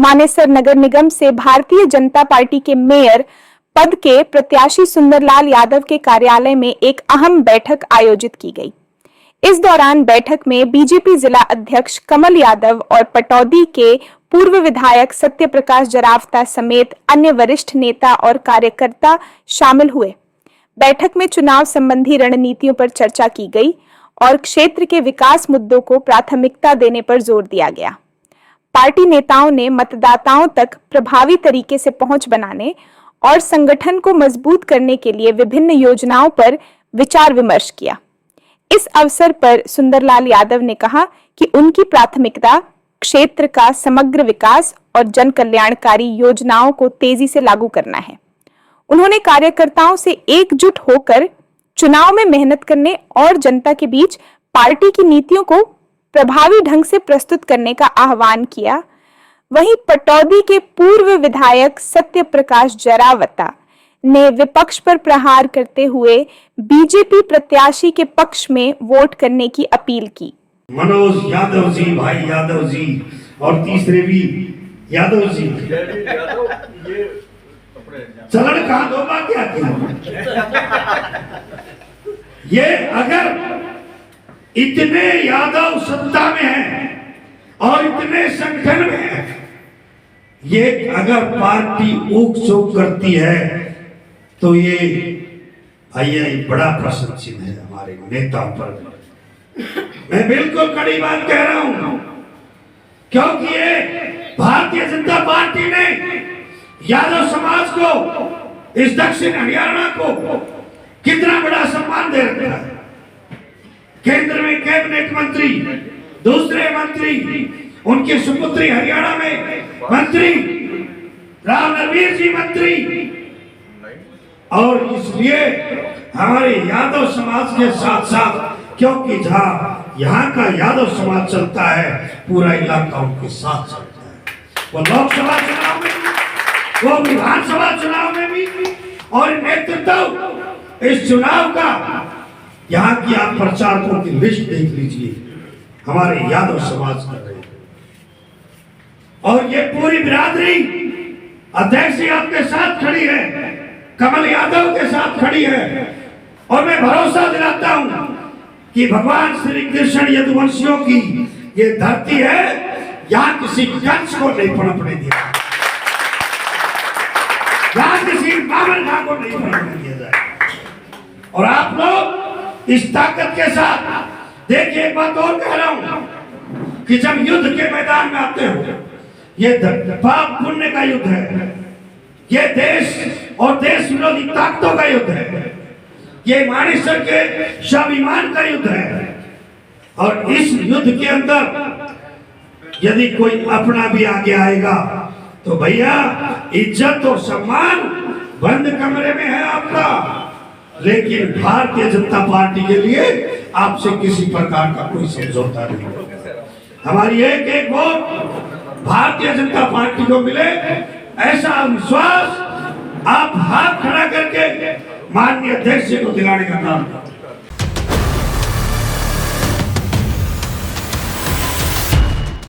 मानेसर नगर निगम से भारतीय जनता पार्टी के मेयर पद के प्रत्याशी सुंदरलाल यादव के कार्यालय में एक अहम बैठक आयोजित की गई। इस दौरान बैठक में बीजेपी जिला अध्यक्ष कमल यादव और पटौदी के पूर्व विधायक सत्य प्रकाश जरावता समेत अन्य वरिष्ठ नेता और कार्यकर्ता शामिल हुए। बैठक में चुनाव संबंधी रणनीतियों पर चर्चा की गई और क्षेत्र के विकास मुद्दों को प्राथमिकता देने पर जोर दिया गया। पार्टी नेताओं ने मतदाताओं तक प्रभावी तरीके से पहुंच बनाने और संगठन को मजबूत करने के लिए विभिन्न योजनाओं पर विचार विमर्श किया। इस अवसर पर सुंदरलाल यादव ने कहा कि उनकी प्राथमिकता क्षेत्र का समग्र विकास और जन कल्याणकारी योजनाओं को तेजी से लागू करना है। उन्होंने कार्यकर्ताओं से एकजुट होकर चुनाव में मेहनत करने और जनता के बीच पार्टी की नीतियों को प्रभावी ढंग से प्रस्तुत करने का आह्वान किया। वहीं पटौदी के पूर्व विधायक सत्य प्रकाश जरावता ने विपक्ष पर प्रहार करते हुए बीजेपी प्रत्याशी के पक्ष में वोट करने की अपील की। मनोज यादव जी, भाई यादव जी और तीसरे भी यादव जी, चलन कहां दो बात क्या ये अगर इतने यादव सत्ता में हैं और इतने संगठन में हैं, ये अगर पार्टी ऊक चूक करती है तो ये भैया बड़ा प्रश्न चिन्ह है हमारे नेताओं पर। मैं बिल्कुल कड़ी बात कह रहा हूं, क्योंकि ये भारतीय जनता पार्टी ने यादव समाज को, इस दक्षिण हरियाणा को कितना बड़ा सम्मान दे रखा है। केंद्र में कैबिनेट मंत्री, दूसरे मंत्री, उनके सुपुत्री हरियाणा में मंत्री, राव नरवीर जी मंत्री, और इसलिए हमारे यादव समाज के साथ साथ, क्योंकि जहां यहाँ का यादव समाज चलता है पूरा इलाका उनके साथ चलता है। वो लोकसभा चुनाव में भी, वो विधानसभा चुनाव में भी, और नेतृत्व इस चुनाव का, यहाँ की आप प्रचारकों की लिस्ट देख लीजिए, हमारे यादव समाज कर रहे हैं। और ये पूरी बिरादरी अध्यक्ष जी आपके साथ खड़ी है, कमल यादव के साथ खड़ी है, और मैं भरोसा दिलाता हूं कि भगवान श्री कृष्ण यदुवंशियों की ये धरती है, यहाँ किसी कंस को नहीं पनपने दिया, यहाँ किसी बामन खां को नहीं पनपने दिया जाए। और आप लोग इस ताकत के साथ देखिए, एक बात और कह रहा हूं कि जब युद्ध के मैदान में आते हो, ये पाप पुण्य का युद्ध है, ये देश और देश विरोधी ताकतों का युद्ध है, ये मानेसर के स्वाभिमान का युद्ध है। और इस युद्ध के अंदर यदि कोई अपना भी आगे आएगा तो भैया इज्जत और सम्मान बंद कमरे में है आपका, लेकिन भारतीय जनता पार्टी के लिए आपसे किसी प्रकार का कोई समझौता नहीं। हमारी एक एक वोट भारतीय जनता पार्टी को मिले, ऐसा विश्वास आप हाथ खड़ा करके माननीय अध्यक्ष जी को दिलाने का काम करें।